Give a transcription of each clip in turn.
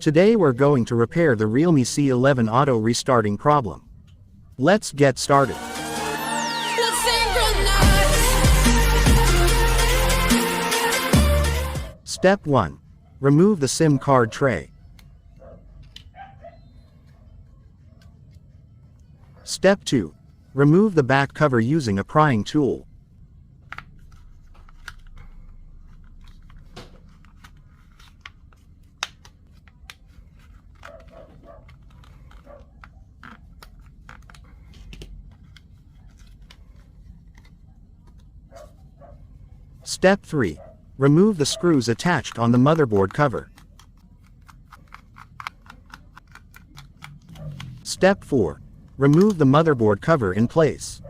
Today we're going to repair the Realme C11 auto restarting problem. Let's get started. Step 1. Remove the SIM card tray. Step 2. Remove the back cover using a prying tool. Step 3. Remove the screws attached on the motherboard cover. Step 4. Remove the motherboard cover in place.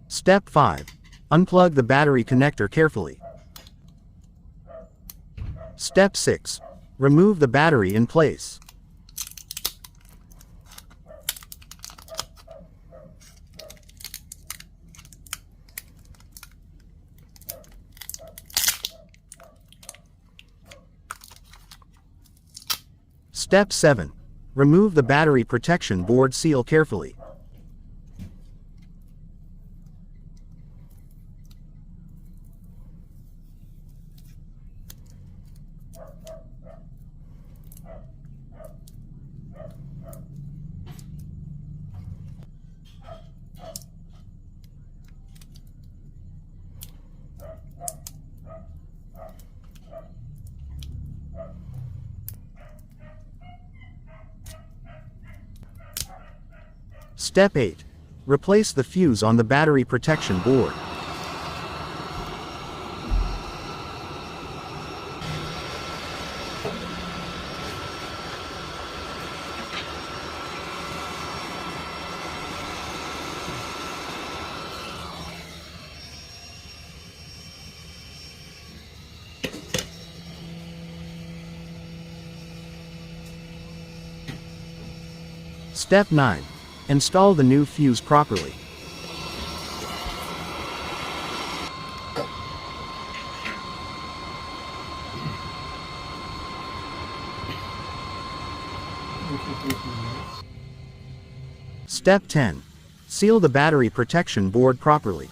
Step 5. Unplug the battery connector carefully. Step 6. Remove the battery in place. Step 7. Remove the battery protection board seal carefully. Step 8. Replace the fuse on the battery protection board. Step 9. Install the new fuse properly. Step 10. Seal the battery protection board properly.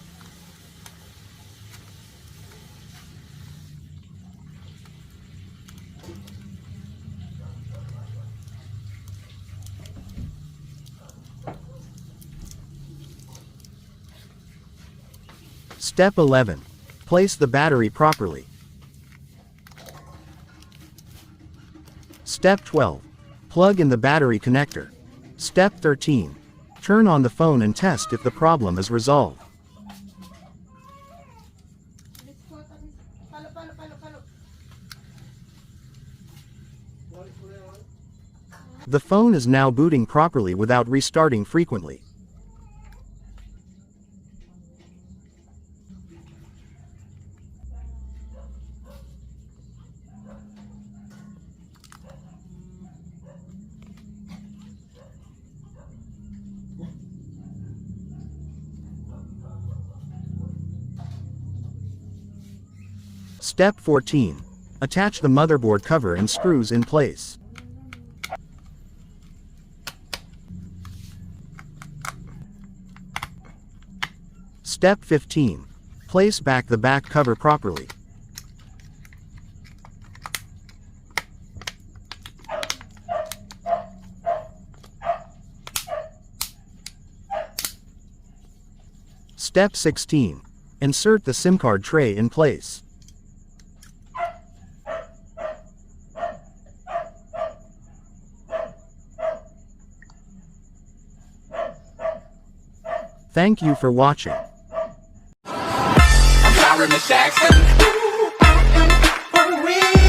Step 11. Place the battery properly. Step 12. Plug in the battery connector. Step 13. Turn on the phone and test if the problem is resolved. The phone is now booting properly without restarting frequently. Step 14. Attach the motherboard cover and screws in place. Step 15. Place back the back cover properly. Step 16. Insert the SIM card tray in place. Thank you for watching. I'm sorry, Miss Jackson. Ooh, for real.